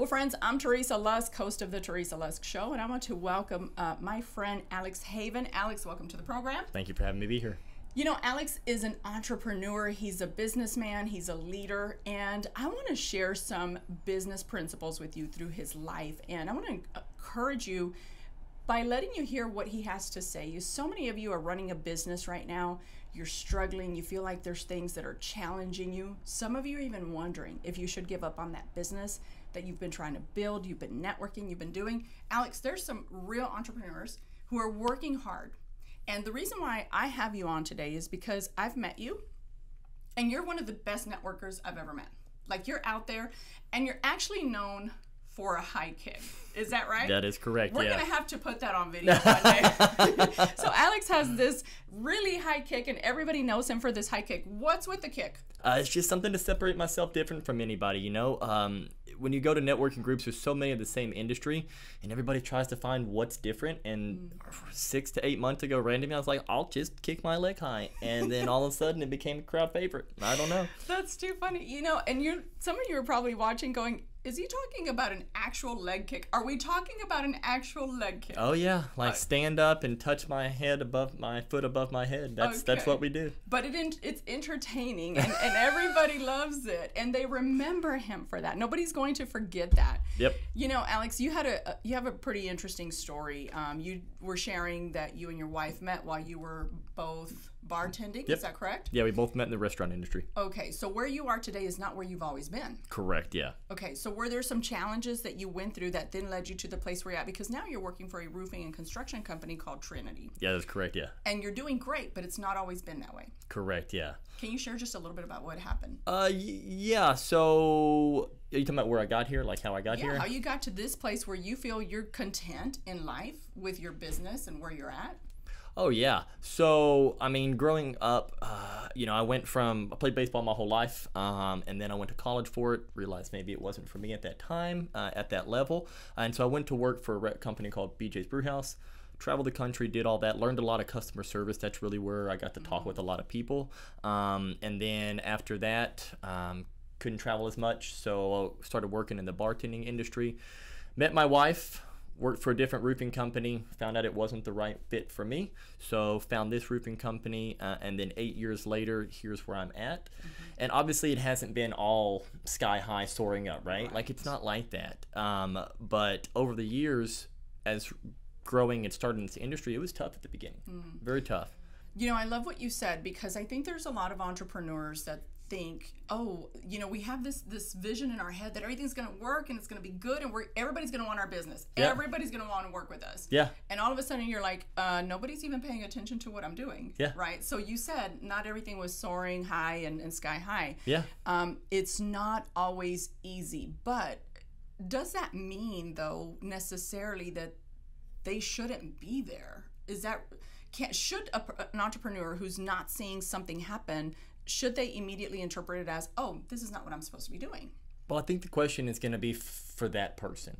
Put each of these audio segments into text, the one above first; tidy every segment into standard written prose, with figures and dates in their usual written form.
Well, friends, I'm Teresa Lusk, host of the Teresa Lusk Show, and I want to welcome my friend Alex Heavin. Alex, welcome to the program. Thank you for having me be here. You know, Alex is an entrepreneur, he's a businessman, he's a leader, and I want to share some business principles with you through his life. And I want to encourage you by letting you hear what he has to say. So many of you are running a business right now, you're struggling, you feel like there's things that are challenging you. Some of you are even wondering if you should give up on that business that you've been trying to build, you've been networking, you've been doing. Alex, there's some real entrepreneurs who are working hard. And the reason why I have you on today is because I've met you and you're one of the best networkers I've ever met. Like, you're out there and you're actually known for a high kick. Is that right? That is correct. We're going to have to put that on video one day. So Alex has this really high kick and everybody knows him for this high kick. What's with the kick? It's just something to separate myself different from anybody, you know. When you go to networking groups, there's so many of the same industry, and everybody tries to find what's different. And 6 to 8 months ago, randomly, I was like, I'll just kick my leg high. And then all of a sudden, it became a crowd favorite. I don't know. That's too funny. You know, and some of you are probably watching going, is he talking about an actual leg kick? Are we talking about an actual leg kick? Oh yeah, like stand up and touch my head above my foot above my head. That's what we do. But it's entertaining and everybody loves it and they remember him for that. Nobody's going to forget that. Yep. You know, Alex, you have a pretty interesting story. You were sharing that you and your wife met while you were both bartending. Yep. Is that correct? Yeah, we both met in the restaurant industry. Okay, so where you are today is not where you've always been. Correct, yeah. Okay, so were there some challenges that you went through that then led you to the place where you're at? Because now you're working for a roofing and construction company called Trinity. Yeah, that's correct, yeah. And you're doing great, but it's not always been that way. Correct, yeah. Can you share just a little bit about what happened? Yeah, so are you talking about where I got here, like how I got here? Yeah, how you got to this place where you feel you're content in life with your business and where you're at? Oh yeah. So I mean, growing up, you know, I played baseball my whole life, and then I went to college for it. Realized maybe it wasn't for me at that time, at that level, and so I went to work for a company called BJ's Brewhouse. Traveled the country, did all that, learned a lot of customer service. That's really where I got to talk with a lot of people. And then after that, couldn't travel as much, so I started working in the bartending industry. Met my wife. Worked for a different roofing company, found out it wasn't the right fit for me, so found this roofing company, and then 8 years later, here's where I'm at. And obviously it hasn't been all sky high soaring up, right? Like, it's not like that. But over the years, as growing and starting in this industry, it was tough at the beginning, very tough. You know, I love what you said, because I think there's a lot of entrepreneurs that think, oh, you know, we have this vision in our head that everything's going to work and it's going to be good and everybody's going to want our business. Yeah. Everybody's going to want to work with us. Yeah. And all of a sudden you're like, nobody's even paying attention to what I'm doing. Yeah. Right? So you said not everything was soaring high and sky high. Yeah. It's not always easy, but does that mean, though, necessarily that they shouldn't be there? Should an entrepreneur who's not seeing something happen, should they immediately interpret it as, oh, this is not what I'm supposed to be doing? Well, I think the question is going to be for that person.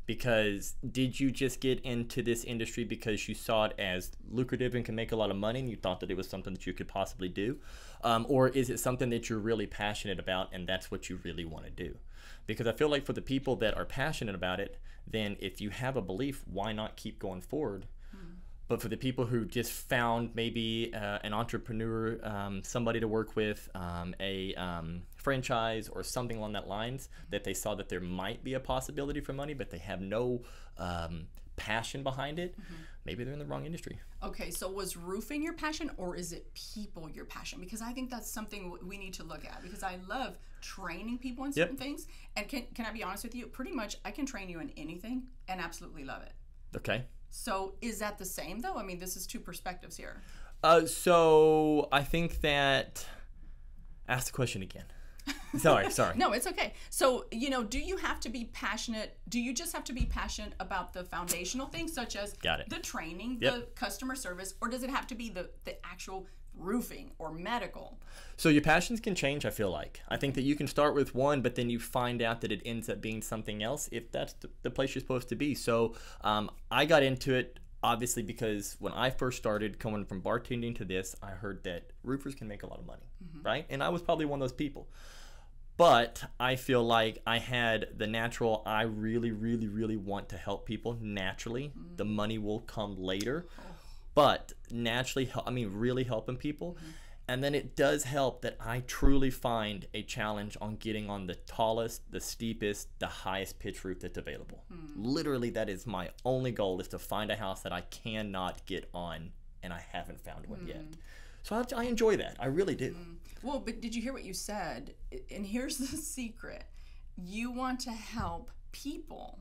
Because did you just get into this industry because you saw it as lucrative and can make a lot of money and you thought that it was something that you could possibly do? Or is it something that you're really passionate about and that's what you really want to do? Because I feel like for the people that are passionate about it, then if you have a belief, why not keep going forward? But for the people who just found maybe an entrepreneur, somebody to work with, a franchise or something along that lines, that they saw that there might be a possibility for money, but they have no passion behind it, maybe they're in the wrong industry. Okay, so was roofing your passion or is it people your passion? Because I think that's something we need to look at, because I love training people in certain things. And can I be honest with you? Pretty much I can train you in anything and absolutely love it. Okay. So is that the same though? I mean, this is two perspectives here. So I think that, ask the question again. Sorry. No, it's okay. So, you know, do you have to be passionate? Do you just have to be passionate about the foundational things such as the training, the customer service, or does it have to be the actual roofing or medical? So your passions can change, I feel like. I think that you can start with one, but then you find out that it ends up being something else if that's the place you're supposed to be. So I got into it obviously because when I first started coming from bartending to this, I heard that roofers can make a lot of money, right? And I was probably one of those people. But I feel like I had the natural, I really, really, really want to help people naturally. The money will come later. But naturally, really helping people. And then it does help that I truly find a challenge on getting on the tallest, the steepest, the highest pitch roof that's available. Literally, that is my only goal, is to find a house that I cannot get on, and I haven't found one yet. So I enjoy that. I really do. Well, but did you hear what you said? And here's the secret. You want to help people.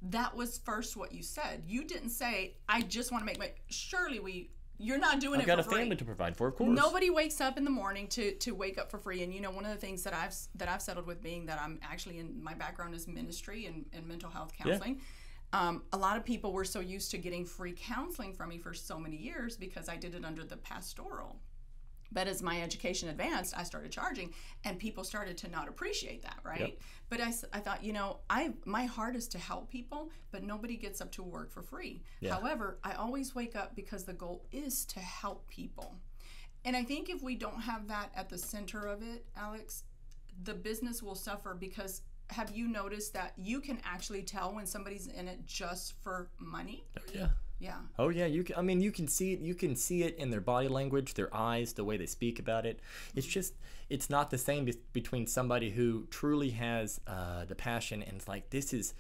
That was first what you said. You didn't say, I just want to make my... Surely you're not doing it for free. I've got a family to provide for, of course. Nobody wakes up in the morning to wake up for free. And one of the things that I've settled with, being that I'm actually in, my background is ministry and mental health counseling. A lot of people were so used to getting free counseling from me for so many years because I did it under the pastoral. But as my education advanced, I started charging, and people started to not appreciate that, right? But I thought, my heart is to help people, but nobody gets up to work for free. However, I always wake up because the goal is to help people. And I think if we don't have that at the center of it, Alex, the business will suffer, because have you noticed that you can actually tell when somebody's in it just for money? Yeah. Oh yeah, you can see it. You can see it in their body language, their eyes, the way they speak about it. It's not the same between somebody who truly has the passion and it's like, this is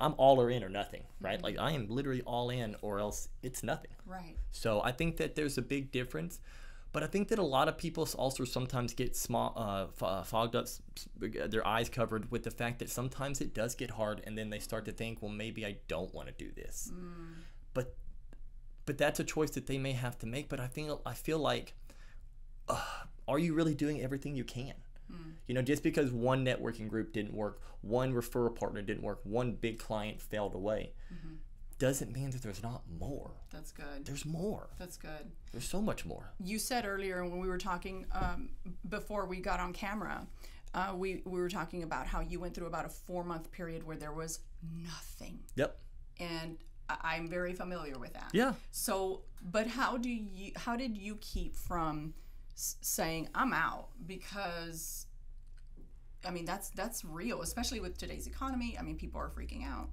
I'm all or in or nothing, right? Like, I am literally all in, or else it's nothing. Right. So I think that there's a big difference. But I think that a lot of people also sometimes get fogged up, their eyes covered with the fact that sometimes it does get hard, and then they start to think, well, maybe I don't want to do this. But that's a choice that they may have to make. But I feel like, are you really doing everything you can? Just because one networking group didn't work, one referral partner didn't work, one big client failed away, doesn't mean that there's not more. That's good. There's more. That's good. There's so much more. You said earlier when we were talking before we got on camera, we were talking about how you went through about a 4-month period where there was nothing. Yep. And I'm very familiar with that. Yeah. So, but how did you keep from saying I'm out? Because that's real, especially with today's economy. People are freaking out.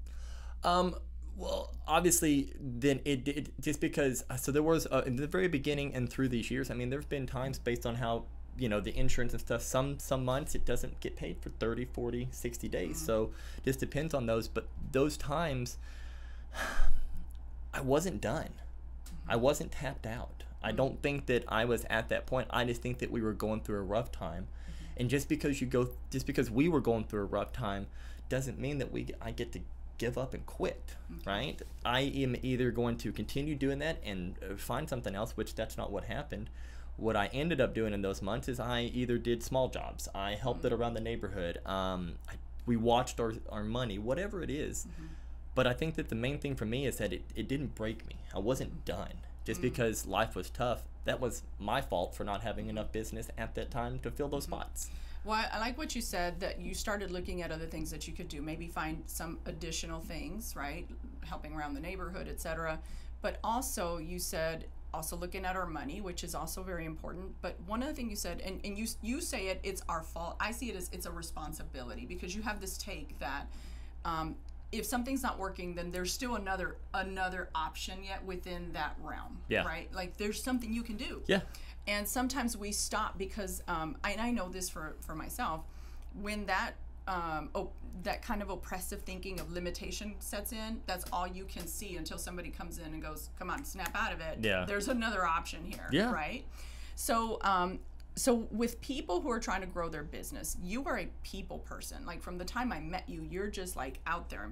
Well, obviously, then it did, just because, so there was, in the very beginning and through these years, there's been times based on how, the insurance and stuff, some months it doesn't get paid for 30, 40, 60 days. So it just depends on those. But those times, I wasn't done. I wasn't tapped out. I don't think that I was at that point. I just think that we were going through a rough time. And just because we were going through a rough time doesn't mean that I get to give up and quit, right? I am either going to continue doing that and find something else, which that's not what happened. What I ended up doing in those months is I either did small jobs, I helped it around the neighborhood, we watched our money, whatever it is. But I think that the main thing for me is that it didn't break me. I wasn't done. Just because life was tough, that was my fault for not having enough business at that time to fill those spots. Well, I like what you said, that you started looking at other things that you could do, maybe find some additional things, right? Helping around the neighborhood, etc. But also, you said, also looking at our money, which is also very important. But one other thing you said, and you say it's our fault. I see it as it's a responsibility, because you have this take that if something's not working, then there's still another option yet within that realm, right? Like, there's something you can do. Yeah. And sometimes we stop because, and I know this for myself, when that kind of oppressive thinking of limitation sets in, that's all you can see until somebody comes in and goes, come on, snap out of it. Yeah. There's another option here, right? So with people who are trying to grow their business, you are a people person. Like, from the time I met you, you're just like out there,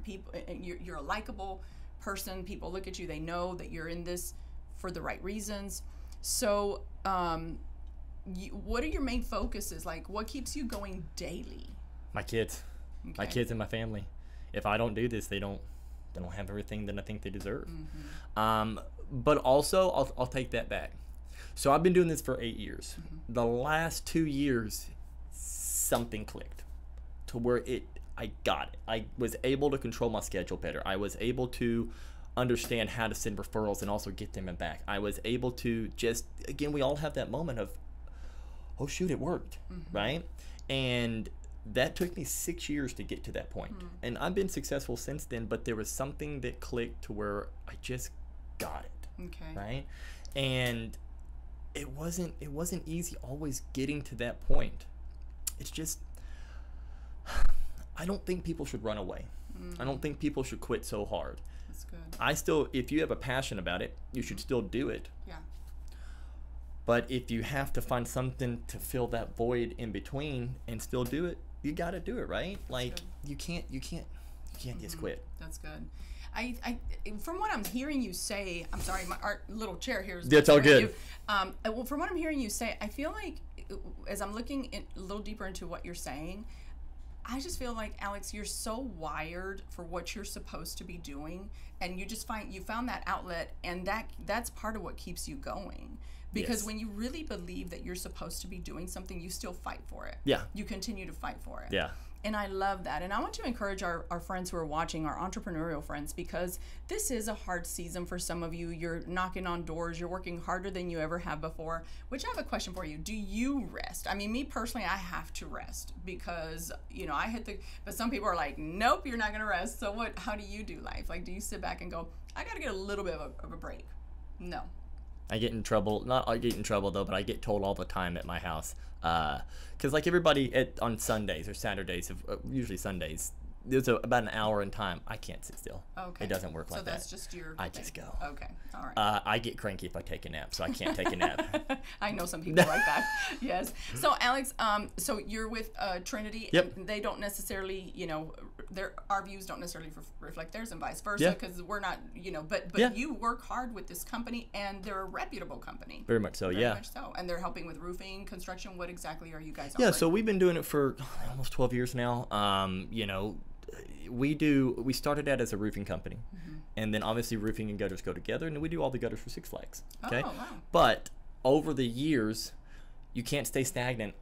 and you're a likable person. People look at you, they know that you're in this for the right reasons. So what are your main focuses? Like, what keeps you going daily? My kids. Okay. My kids and my family. If I don't do this, they don't have everything that I think they deserve. But also, I'll take that back. So I've been doing this for 8 years. The last 2 years, something clicked to where I got it. I was able to control my schedule better. I was able to understand how to send referrals and also get them back. I was able to just, again, we all have that moment of, oh shoot, it worked, right? And that took me 6 years to get to that point. And I've been successful since then, but there was something that clicked to where I just got it. Okay. Right? And it wasn't easy always getting to that point. It's just, I don't think people should run away. I don't think people should quit so hard. That's good. I still, if you have a passion about it, you should still do it. Yeah. But if you have to find something to fill that void in between and still do it, you got to do it, right? Like you can't just quit. That's good. I from what I'm hearing you say, I'm sorry, our little chair here is. That's all good. Well, from what I'm hearing you say, I feel like as I'm looking a little deeper into what you're saying, I just feel like, Alex, you're so wired for what you're supposed to be doing, and you found that outlet, and that's part of what keeps you going. Because when you really believe that you're supposed to be doing something, you still fight for it. Yeah. You continue to fight for it. Yeah. And I love that. And I want to encourage our friends who are watching, our entrepreneurial friends, because this is a hard season for some of you. You're knocking on doors. You're working harder than you ever have before. Which I have a question for you. Do you rest? I mean, me personally, I have to rest because, I but some people are like, nope, you're not going to rest. So how do you do life? Like, do you sit back and go, I got to get a little bit of a break? No. I get in trouble. Not I get in trouble though, but I get told all the time at my house. Because like everybody on Sundays or Saturdays, usually Sundays, there's about an hour in time. I can't sit still. Okay. It doesn't work like that. So that's just your. I just go. Okay. All right. I get cranky if I take a nap, so I can't take a nap. I know some people like that. Yes. So Alex, so you're with Trinity. Yep. And they don't necessarily, our views don't necessarily reflect theirs, and vice versa, because we're not, but you work hard with this company, and they're a reputable company. Very much so. Very much so. And they're helping with roofing, construction. What exactly are you guys offering? Yeah. So we've been doing it for almost 12 years now. We started out as a roofing company, and then obviously roofing and gutters go together, and we do all the gutters for Six Flags. Okay. Oh, wow. But over the years, you can't stay stagnant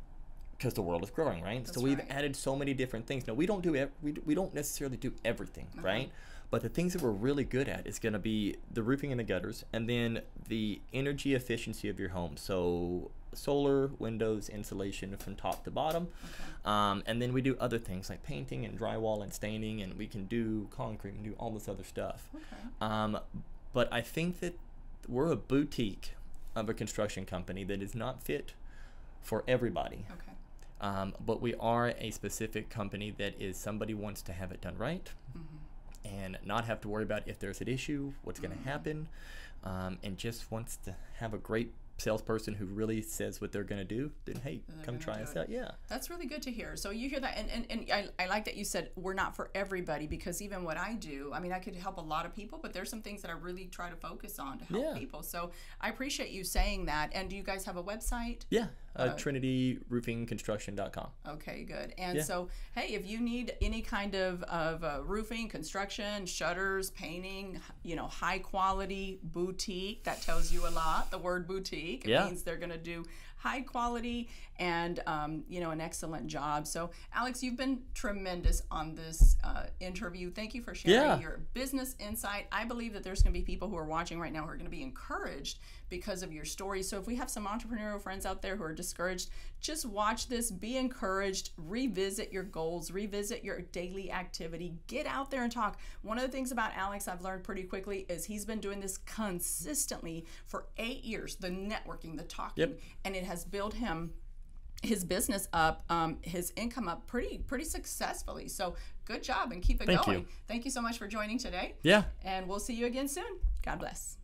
because the world is growing, right? That's so we've right. added so many different things. Now we don't necessarily do everything, right? But the things that we're really good at is going to be the roofing and the gutters, and then the energy efficiency of your home. So solar, windows, insulation from top to bottom. And then we do other things like painting and drywall and staining, and we can do concrete and do all this other stuff. But I think that we're a boutique of a construction company that is not fit for everybody. But we are a specific company that is somebody wants to have it done right and not have to worry about if there's an issue, what's going to happen, and just wants to have a great salesperson who really says what they're going to do, then hey, come try us out. Yeah, that's really good to hear. So you hear that, and I like that you said we're not for everybody, because even what I do, I mean, I could help a lot of people, but there's some things that I really try to focus on to help people. So I appreciate you saying that. And do you guys have a website? Yeah. Trinity Roofing Construction.com. Okay, good. And so, hey, if you need any kind of roofing, construction, shutters, painting, high quality boutique, that tells you a lot. The word boutique, it means they're going to do high quality and an excellent job. So Alex, you've been tremendous on this interview. Thank you for sharing your business insight. I believe that there's going to be people who are watching right now who are going to be encouraged because of your story. So if we have some entrepreneurial friends out there who are discouraged, just watch this, be encouraged, revisit your goals, revisit your daily activity, get out there and talk. One of the things about Alex I've learned pretty quickly is he's been doing this consistently for 8 years, the networking, the talking, and it has built his business up, his income up pretty successfully. So good job, and keep it going. Thank you. Thank you so much for joining today. Yeah. And we'll see you again soon. God bless.